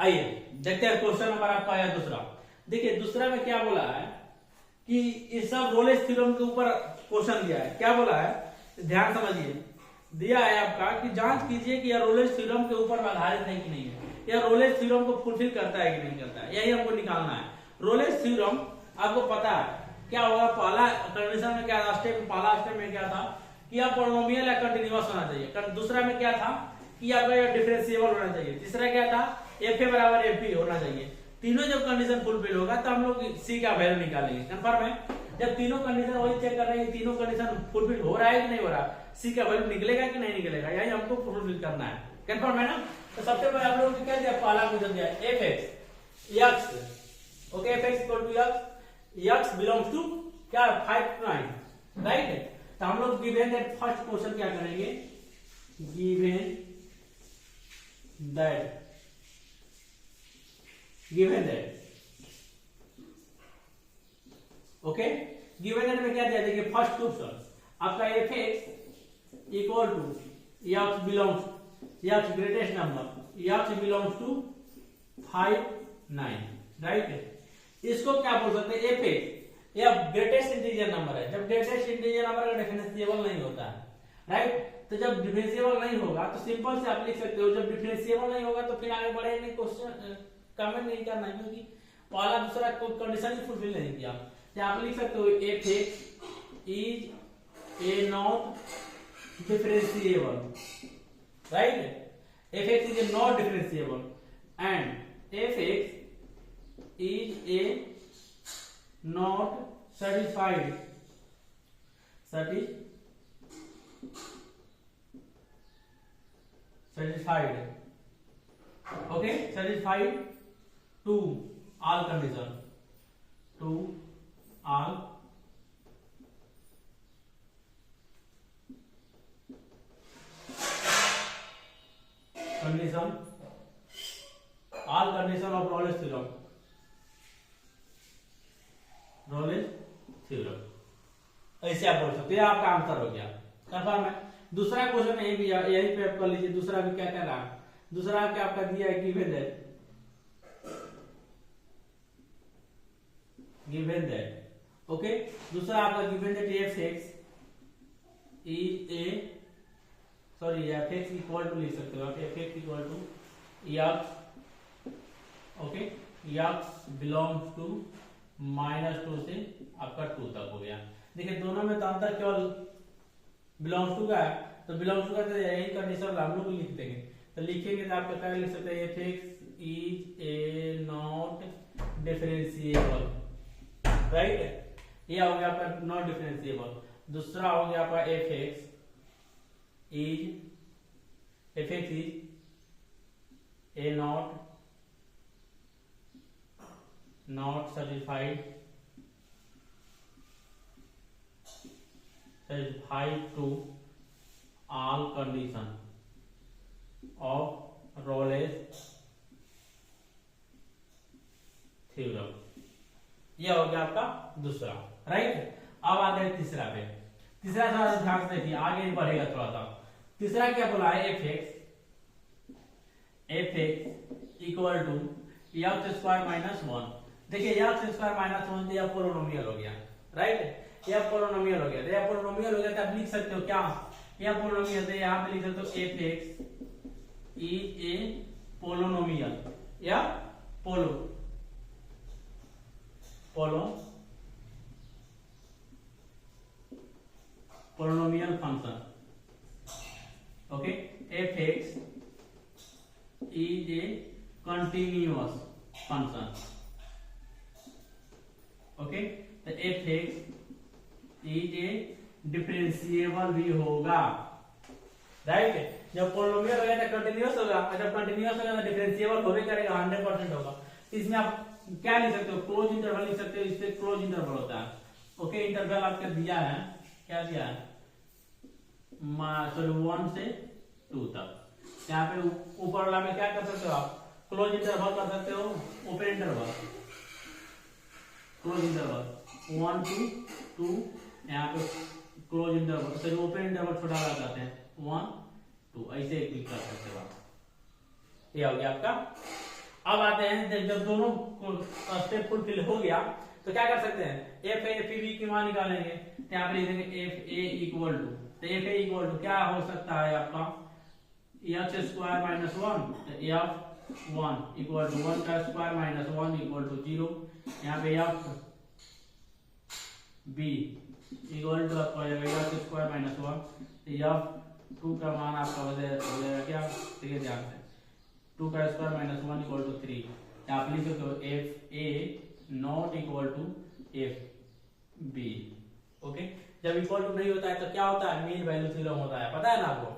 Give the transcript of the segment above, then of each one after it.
आइए देखते हैं क्वेश्चन नंबर आपका आया दूसरा। देखिए दूसरा में क्या बोला है कि इस सब रोलेस थ्योरम के ऊपर क्वेश्चन दिया है। क्या बोला है, ध्यान समझिए। दिया है आपका कि जांच कीजिए कि यह रोलेस थ्योरम के ऊपर आधारित है कि नहीं है, यह रोलेस थ्योरम को फुलफिल करता है कि नहीं करता है, यही हमको निकालना है। रोलेस थ्योरम आपको पता है क्या होगा, पहला कंडीशन में क्या था, पहला स्टेप में क्या था कि आप पॉलिनोमियल या कंटीन्यूअस होना चाहिए। दूसरा में क्या था कि आपका डिफरेंशिएबल होना चाहिए। तीसरा क्या था, एफ ए बराबर एफ बी होना चाहिए। तीनों जब कंडीशन फुलफिल होगा तो हम लोग सी का वैल्यू निकालेंगे। कंफर्म है? जब तीनों कंडीशन वही चेक कर रहे हैं, तीनों कंडीशन फुलफिल हो रहा है कि नहीं हो रहा, सी का वैल्यू निकलेगा कि नहीं निकलेगा, यही हमको फुलफिल करना है। कंफर्म है ना? तो सबसे पहले आप लोगों को क्या दिया, पहला क्वेश्चन दिया F X X, okay, F X equal to X, X belongs to क्या 5 to 9, राइट। तो हम लोग गिवन दैट फर्स्ट क्वेश्चन क्या करेंगे, given that okay, given that में क्या दिया, देखिए फर्स्ट क्वेश्चन आपका F X equal to X belongs, X greatest number, X belongs to 5 9, right. इसको क्या बोल सकते हैं, एफ एक्स यह ग्रेटेस्ट इंटीजर नंबर है। जब ग्रेटेस्ट इंटीजर नंबर का डिफरेंशिएबल नहीं होता है, राइट, तो जब डिफरेंशिएबल नहीं होगा तो सिंपल से आप लिख सकते हो, जब डिफरेंशिएबल नहीं होगा तो फिर आगे बढ़े नहीं, क्वेश्चन कमेंट नहीं करना है, क्योंकि पहला दूसरा कंडीशन ही फुलफिल नहीं किया। तो आप लिख सकते हो F X is A not differentiable, right, F X is A not differentiable and F X is A not satisfied okay, satisfied to all condition, to all condition, all condition of Rolle's theorem, Rolle's theorem, ऐसे आप बोल सकते हैं। आपका answer हो गया। Confirm है? दूसरा क्वेश्चन यही भी यही पे आप कर लीजिए। दूसरा भी क्या कह रहा है, दूसरा क्या आपका दिया है, गिवन दैट ओके। दूसरा आपका given that F X is A, sorry F X equal to लिख सकते हो आप, F X equal to X, okay, X belongs to -2 से आपका 2 तक हो गया। देखिए दोनों में तो अंतर केवल बिलोंग्स टू का है, तो बिलोंग्स टू का तो यही कंडीशन हम लोग लिख देंगे। तो लिखेंगे तो आपका क्या लिख सकते हैं, F X is A not differentiable, right, ये हो गया आपका नॉट डिफरेंशिएबल। दूसरा हो गया आपका F X is A not satisfied to all condition of Rolle's theorem, यह हो गया आपका दूसरा, राइट। अब आ गए तीसरा पे। तीसरा थोड़ा ध्यान से देखिए, आगे बढ़ेगा थोड़ा सा। तीसरा क्या बोला है, F X equal to X square minus 1। देखिए एक्स स्क्वायर माइनस 1 यह पोलिनोमियल हो गया, राइट, यह पोलिनोमियल हो गया। तो यह पोलिनोमियल हो गया तो आप लिख सकते हो क्या, यह पोलिनोमियल है, यहाँ पे लिख सकते हो F X is a polynomial या polynomial function, okay. F X is a continuous function, okay. तो F X is a differentiable भी होगा, राइट। जब पोलिनोमियल हो गया तो कंटिन्यूअस होगा, और जब कंटिन्यूअस होगा तो डिफरेंशिएबल होगा करेगा, 100% होगा। तो इसमें आप क्या लिख सकते हो, क्लोज इंटरवल लिख सकते हो, इससे क्लोज इंटरवल होता है, ओके। इंटरवल आपका दिया है, क्या दिया है, सॉरी 1 से 2 तक। यहाँ पे ऊपर वाला में क्या कर सकते हो आप, क्लोज इंटरवल कर सकते हो, open interval, close interval 1 to 2, यहाँ पे close interval, sorry open interval छोटा वाला करते हैं 1 2, ऐसे क्लिक कर सकते हो आप। ये हो गया आपका अब आते हैं, जब दोनों स्टेप फुलफिल हो गया तो क्या कर सकते हैं, एफ ए एफ बी की मान निकालेंगे। तो यहाँ पे लिखेंगे एफ ए इक्वल टू, तो एफ ए इक्वल टू क्या हो सकता है आपका एक्स स्क्वायर माइनस वन, तो F one equal to one का square minus one equal to zero. यहाँ पे एफ बी इक्वल टू आपका X square minus one, F two का मान आपका हो जाएगा क्या, देखिए ध्यान से, टू का square minus one equal to three. आप लिख सकते हो F A not equal to F B. Okay, जब इक्वल टू नहीं होता है तो क्या होता है, मीन वैल्यू थ्योरम होता है, पता है ना आपको।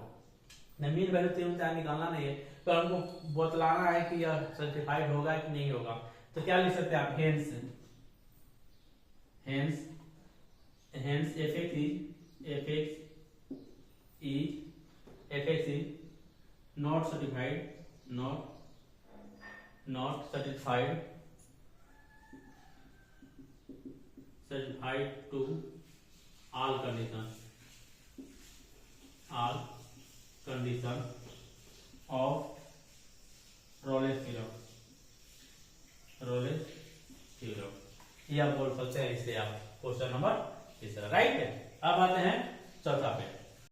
मीन वैल्यू थ्योरम चाहे निकालना नहीं है, तो हमको बतलाना है कि यह सर्टिफाइड होगा कि नहीं होगा। तो क्या लिख सकते हैं आप, hence hence hence F X is not certified, not satisfied to all conditions of Rolle's theorem। ये आप बोल सकते हैं, इससे आप क्वेश्चन नंबर तीसरा राइट है। अब आते हैं चौथा पे।